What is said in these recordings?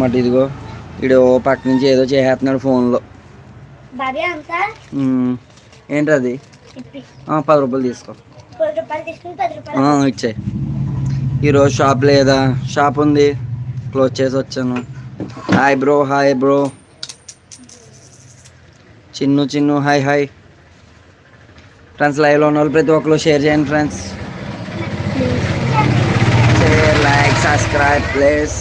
మాట ఇదిగో వీడు పక్క నుంచి ఏదో చేసేస్తున్నాడు ఫోన్లో. ఏంటది? 10 రూపాయలు తీసుకో. ఇచ్చాయి. ఈరోజు షాప్ లేదా? షాప్ ఉంది, క్లోజ్ చేసి వచ్చాను. Hi bro, hi bro. Chinnu hi hi. Friends లైవ్లో ఉన్న వాళ్ళు ప్రతి ఒక్కరు షేర్ చేయండి friends. Share, like, subscribe please.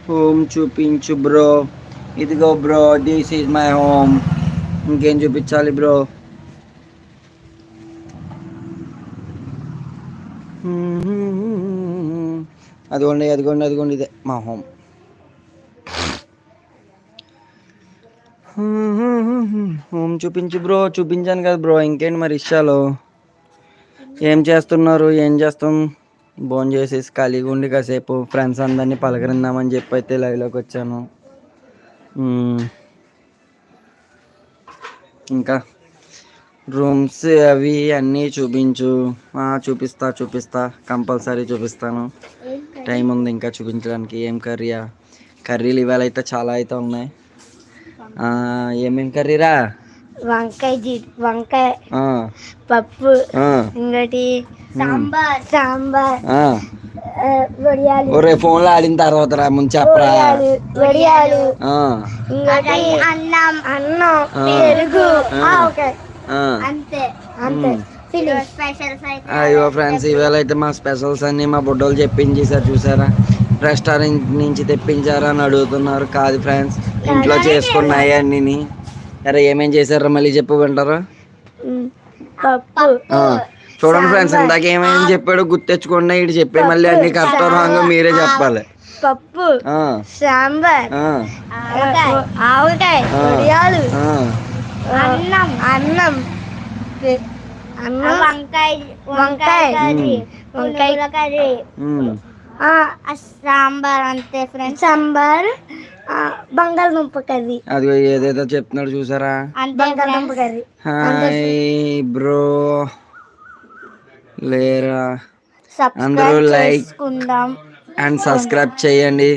Home చూపించు బ్రో. ఇదిగో bro, this is my home. ఇంకేం చూపించాలి బ్రో? అదిగోండి ఇదే మా హోమ్. హోమ్ చూపించు బ్రో. చూపించాను కదా బ్రో, ఇంకేంటి మరి ఇష్టాలు? ఏం చేస్తున్నారు? ఏం చేస్తాం? భోజనం చేసేసి ఖాళీగా ఉండి కాసేపు ఫ్రెండ్స్ అందరినీ పలకరిందామని చెప్పి అయితే లైవ్లోకి వచ్చాను. ఇంకా రూమ్స్ అవి అన్నీ చూపించు. చూపిస్తా, కంపల్సరీ చూపిస్తాను. టైం ఉంది ఇంకా చూపించడానికి. ఏం కర్రీలు ఇవాళ అయితే చాలా అయితే ఉన్నాయి. ఏమేం కర్రీరా? వంకాయ పప్పు, ఇంకోటి సాంబార్, ఒరే ఫోన్లో ఆడిన తర్వాత రా ముందు చెప్పరా. వడియాలు, అన్నం, పెరుగు, అంతే. అయ్యో ఫ్రెండ్స్, ఇవాళ అయితే మా స్పెషల్స్ అన్ని మా బుడ్డోళ్ళు చెప్పించేసారు. చూసారా? రెస్టారెంట్ నుంచి తెప్పించారా అని అడుగుతున్నారు. కాదు ఫ్రెండ్స్, ఇంట్లో చేసుకున్నాయి అన్ని. అరే ఏమేం చేశారా మళ్ళీ చెప్పు, వింటారా? చూడండి ఫ్రెండ్స్, ఇందాక ఏమేమి చెప్పాడు గుర్తెచ్చుకోండి. ఇటు చెప్పే మళ్ళీ అన్ని కరెక్ట్ రాంగ్ మీరే చెప్పాలి. పప్పు, సాంబార్, ఆవకాయ, వడియాలు, అన్నం, వంకాయ కర్రీ, సాంబార్. అంతే ఫ్రెండ్స్. సాంబార్, బంగాళదుంప కర్రీ. అది ఏదేదో చెప్తున్నాడు చూసారా? బంగాళదుంప కర్రీ. హాయ్ బ్రో లేరా? అందరూ లైక్ అండ్ సబ్స్క్రైబ్ చేయండి.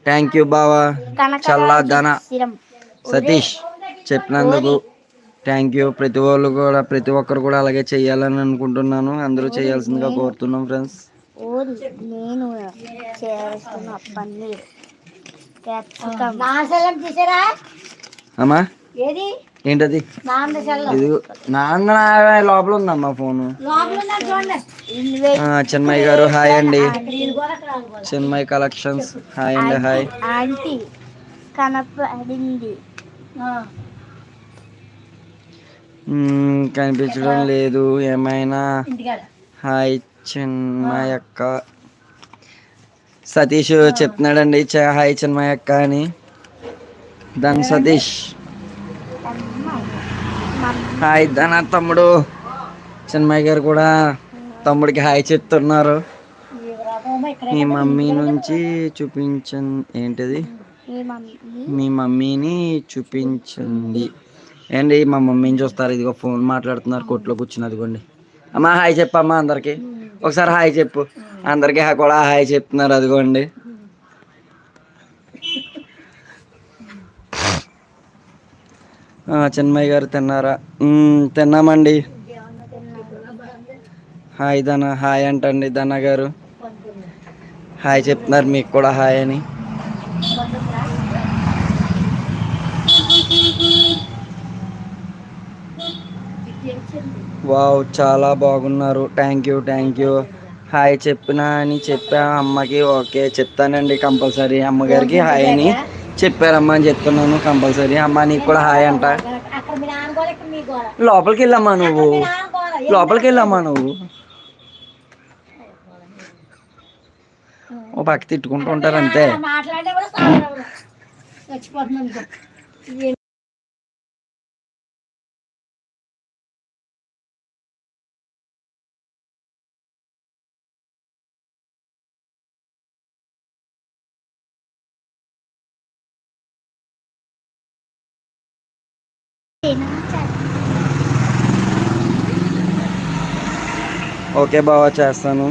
థ్యాంక్ యూ బావా. చల్లాదన సతీష్ చెప్పినందుకు థ్యాంక్ యూ. ప్రతి ఒక్కరు కూడా అలాగే చెయ్యాలని అనుకుంటున్నాను. అందరూ చేయాల్సిందిగా కోరుతున్నాం ఫ్రెండ్స్. నేను అమ్మా ఏంటది? ఇది నాన్న లోపల ఉందమ్మా ఫోను. చిన్మయ్య గారు హాయ్ అండి. చిన్మయ్య కలెక్షన్స్ హాయ్ అండి. హాయ్. కనిపించడం లేదు ఏమైనా? హాయ్ చిన్మయ్య అక్క. సతీష్ చెప్తున్నాడండి హాయ్ చిన్మయ్య అక్క అని. దాని సతీష్ హాయ్. ధన తమ్ముడు చిన్మయ్య గారు కూడా తమ్ముడికి హాయ్ చెప్తున్నారు. మీ మమ్మీ నుంచి చూపించండి. ఏంటిది? మీ మమ్మీని చూపించండి. ఏంటి మా మమ్మీని చూస్తారు? ఇదిగో ఫోన్ మాట్లాడుతున్నారు కొట్లో కూర్చుని. అదిగోండి. అమ్మా హాయ్ చెప్పమ్మా అందరికి. ఒకసారి హాయ్ చెప్పు. అందరికి కూడా హాయ్ చెప్తున్నారు. అదిగోండి. చిన్మయ్య గారు తిన్నారా? తిన్నామండి. హాయ్ ధన. హాయ్ అంటండి ధన గారు. హాయ్ చెప్తున్నారు మీకు కూడా హాయ్ అని. వావ్ చాలా బాగున్నారు. Thank you. హాయ్ చెప్పినా అని చెప్పా అమ్మకి. ఓకే చెప్తానండి కంపల్సరీ. అమ్మగారికి హాయ్ అని చెప్పారమ్మా అని చెప్తున్నాను కంపల్సరీ. అమ్మ నీకు కూడా హాయ్ అంట. లోపలికి వెళ్ళమ్మా నువ్వు. ఓ పక్క తిట్టుకుంటూ ఉంటారు అంతే. ఓకే బావా చేస్తాను.